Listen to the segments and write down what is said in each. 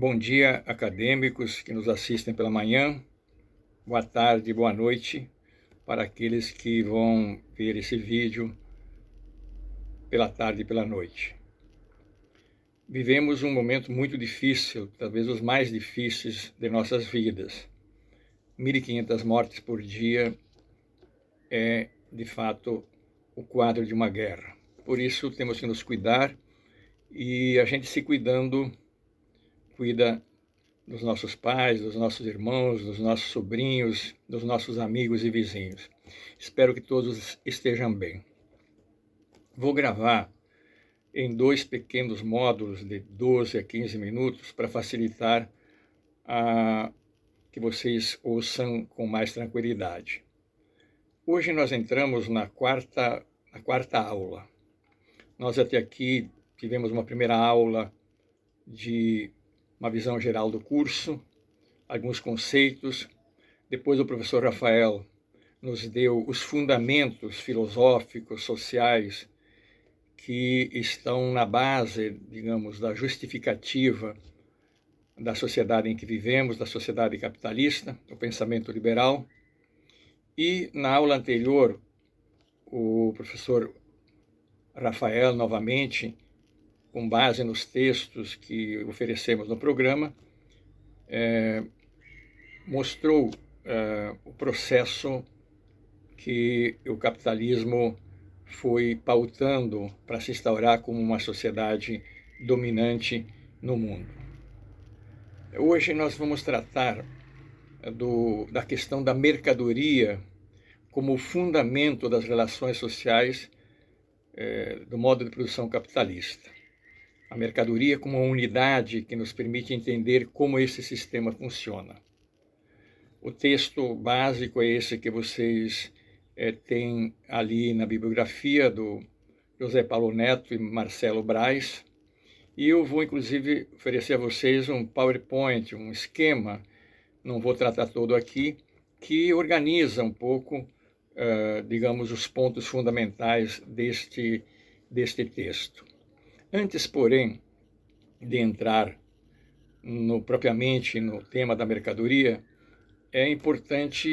Bom dia, acadêmicos que nos assistem pela manhã, boa tarde, boa noite para aqueles que vão ver esse vídeo pela tarde e pela noite. Vivemos um momento muito difícil, talvez os mais difíceis de nossas vidas. 1.500 mortes por dia é, de fato, o quadro de uma guerra. Por isso, temos que nos cuidar e a gente se cuidando, cuida dos nossos pais, dos nossos irmãos, dos nossos sobrinhos, dos nossos amigos e vizinhos. Espero que todos estejam bem. Vou gravar em 2 pequenos módulos de 12 a 15 minutos para facilitar que vocês ouçam com mais tranquilidade. Hoje nós entramos na quarta aula. Nós até aqui tivemos uma primeira aula de uma visão geral do curso, alguns conceitos. Depois o professor Rafael nos deu os fundamentos filosóficos, sociais, que estão na base, digamos, da justificativa da sociedade em que vivemos, da sociedade capitalista, o pensamento liberal. E na aula anterior, o professor Rafael, novamente, com base nos textos que oferecemos no programa, mostrou o processo que o capitalismo foi pautando para se instaurar como uma sociedade dominante no mundo. Hoje nós vamos tratar da questão da mercadoria como fundamento das relações sociais do modo de produção capitalista. A mercadoria como uma unidade que nos permite entender como esse sistema funciona. O texto básico é esse que vocês têm ali na bibliografia do José Paulo Neto e Marcelo Braz. E eu vou, inclusive, oferecer a vocês um PowerPoint, um esquema, não vou tratar todo aqui, que organiza um pouco, digamos, os pontos fundamentais deste texto. Antes, porém, de entrar propriamente no tema da mercadoria, é importante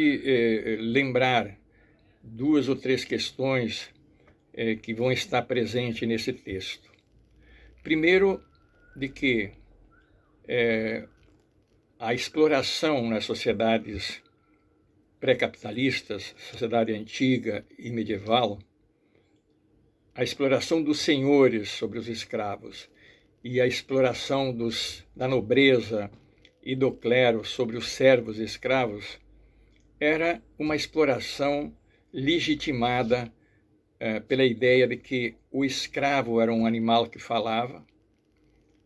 lembrar 2 ou 3 questões que vão estar presentes nesse texto. Primeiro, de que a exploração nas sociedades pré-capitalistas, sociedade antiga e medieval, a exploração dos senhores sobre os escravos e a exploração da nobreza e do clero sobre os servos e escravos era uma exploração legitimada pela ideia de que o escravo era um animal que falava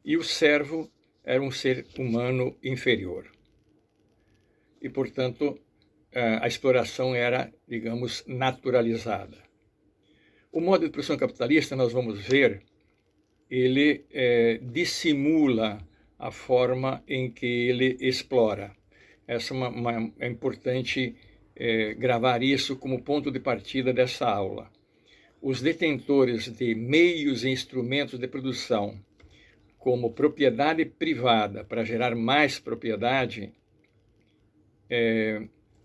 e o servo era um ser humano inferior. E, portanto, a exploração era, digamos, naturalizada. O modo de produção capitalista, nós vamos ver, ele dissimula a forma em que ele explora. É importante gravar isso como ponto de partida dessa aula. Os detentores de meios e instrumentos de produção como propriedade privada para gerar mais propriedade,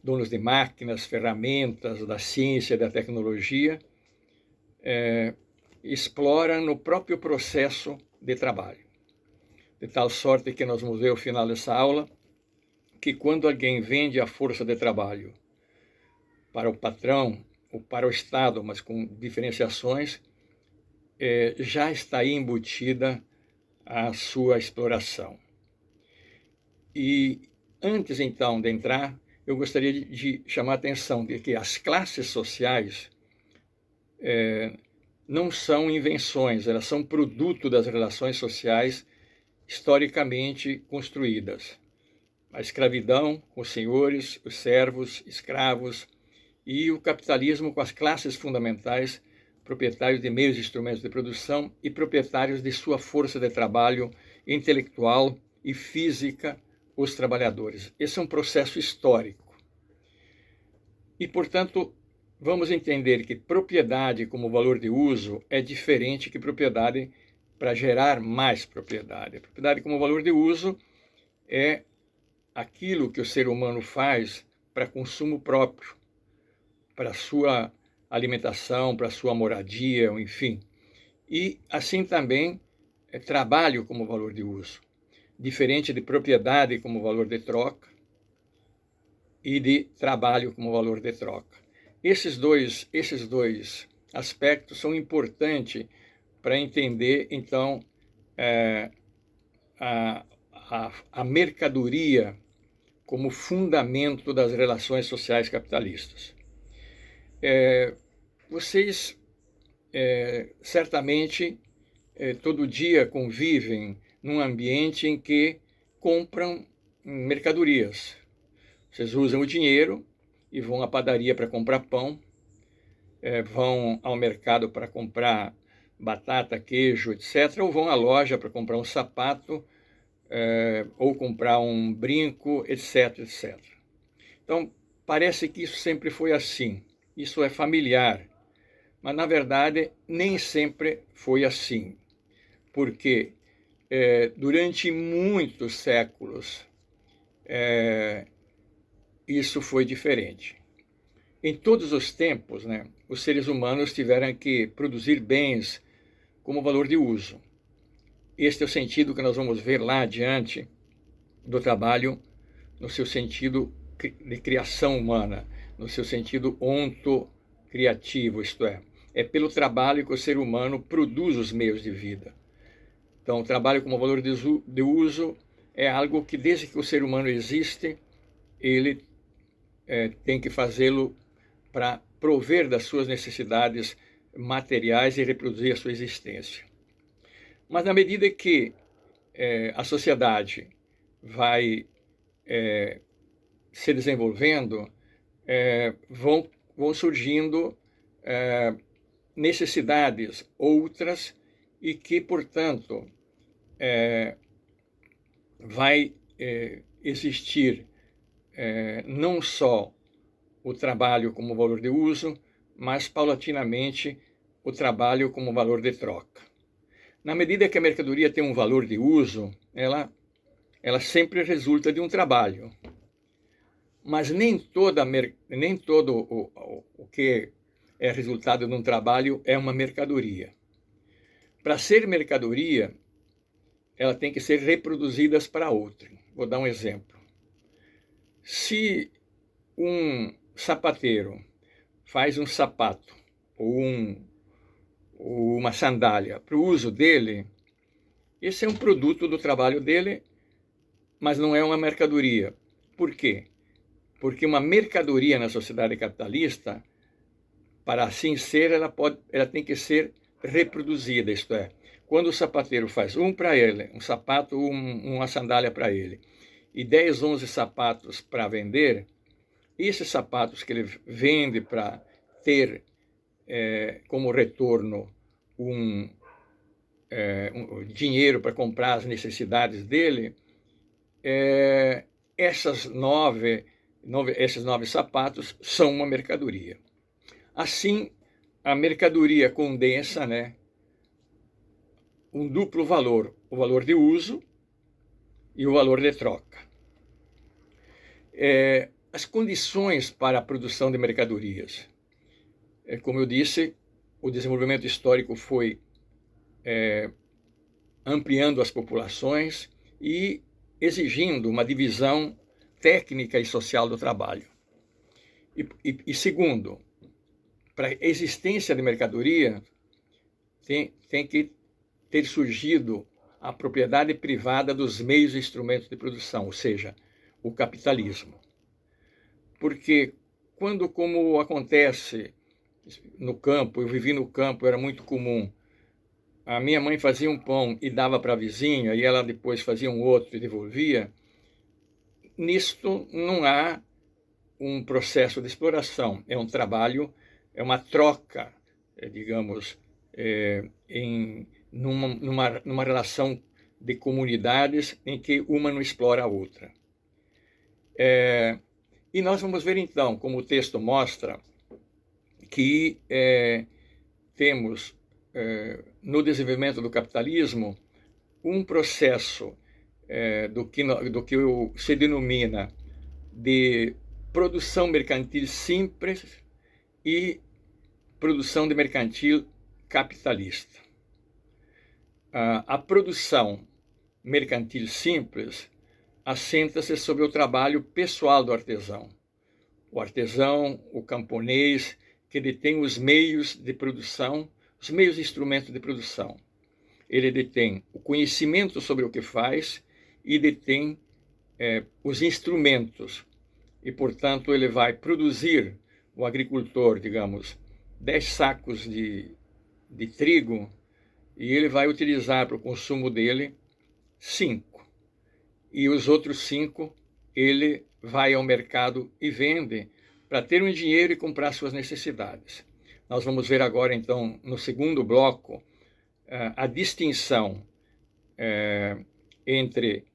donos de máquinas, ferramentas, da ciência, da tecnologia, exploram no próprio processo de trabalho. De tal sorte que nós vamos ver ao final dessa aula que quando alguém vende a força de trabalho para o patrão ou para o Estado, mas com diferenciações, já está aí embutida a sua exploração. E antes, então, de entrar, eu gostaria de chamar a atenção de que as classes sociais não são invenções, elas são produto das relações sociais historicamente construídas. A escravidão com os senhores, os servos, escravos, e o capitalismo com as classes fundamentais, proprietários de meios e instrumentos de produção e proprietários de sua força de trabalho intelectual e física, os trabalhadores. Esse é um processo histórico. E, portanto, vamos entender que propriedade como valor de uso é diferente que propriedade para gerar mais propriedade. A propriedade como valor de uso é aquilo que o ser humano faz para consumo próprio, para sua alimentação, para sua moradia, enfim. E assim também trabalho como valor de uso, diferente de propriedade como valor de troca e de trabalho como valor de troca. Esses dois aspectos são importantes para entender, então, a mercadoria como fundamento das relações sociais capitalistas. Vocês certamente todo dia convivem num ambiente em que compram mercadorias. Vocês usam o dinheiro e vão à padaria para comprar pão, vão ao mercado para comprar batata, queijo, etc., ou vão à loja para comprar um sapato, ou comprar um brinco, etc., etc. Então, parece que isso sempre foi assim. Isso é familiar. Mas, na verdade, nem sempre foi assim. Porque durante muitos séculos isso foi diferente. Em todos os tempos, né, os seres humanos tiveram que produzir bens como valor de uso. Este é o sentido que nós vamos ver lá adiante do trabalho no seu sentido de criação humana, no seu sentido ontocriativo, isto é pelo trabalho que o ser humano produz os meios de vida. Então, o trabalho como valor de uso é algo que, desde que o ser humano existe, ele tem que fazê-lo para prover das suas necessidades materiais e reproduzir a sua existência. Mas, na medida que a sociedade vai se desenvolvendo, vão surgindo necessidades outras e que, portanto, vai existir não só o trabalho como valor de uso, mas, paulatinamente, o trabalho como valor de troca. Na medida que a mercadoria tem um valor de uso, ela sempre resulta de um trabalho. Mas nem todo o que é resultado de um trabalho é uma mercadoria. Para ser mercadoria, ela tem que ser reproduzida para outra. Vou dar um exemplo. Se um sapateiro faz um sapato ou uma sandália para o uso dele, esse é um produto do trabalho dele, mas não é uma mercadoria. Por quê? Porque uma mercadoria na sociedade capitalista, para assim ser, ela tem que ser reproduzida, isto é, quando o sapateiro faz para ele, um sapato ou uma sandália para ele, e 10, 11 sapatos para vender, esses sapatos que ele vende para ter como retorno um dinheiro para comprar as necessidades dele, esses 9 sapatos são uma mercadoria. Assim, a mercadoria condensa, um duplo valor, o valor de uso e o valor de troca. As condições para a produção de mercadorias. Como eu disse, o desenvolvimento histórico foi ampliando as populações e exigindo uma divisão técnica e social do trabalho. E segundo, para a existência de mercadoria, tem que ter surgido a propriedade privada dos meios e instrumentos de produção, ou seja, o capitalismo. Porque quando, como acontece no campo, eu vivi no campo, era muito comum, a minha mãe fazia um pão e dava para a vizinha, e ela depois fazia um outro e devolvia, nisto não há um processo de exploração, é um trabalho, é uma troca, digamos, numa relação de comunidades em que uma não explora a outra. E nós vamos ver então, como o texto mostra, que temos no desenvolvimento do capitalismo um processo do que se denomina de produção mercantil simples e produção de mercantil capitalista. A produção mercantil simples assenta-se sobre o trabalho pessoal do artesão. O artesão, o camponês, que ele tem os meios de produção, os meios e instrumentos de produção. Ele detém o conhecimento sobre o que faz e detém os instrumentos. E, portanto, ele vai produzir, o agricultor, digamos, 10 sacos de trigo, e ele vai utilizar para o consumo dele 5. E os outros 5 ele vai ao mercado e vende para ter um dinheiro e comprar suas necessidades. Nós vamos ver agora, então, no segundo bloco, a distinção entre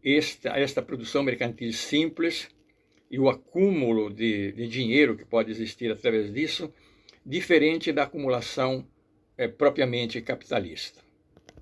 esta produção mercantil simples e o acúmulo de dinheiro que pode existir através disso, diferente da acumulação propriamente capitalista.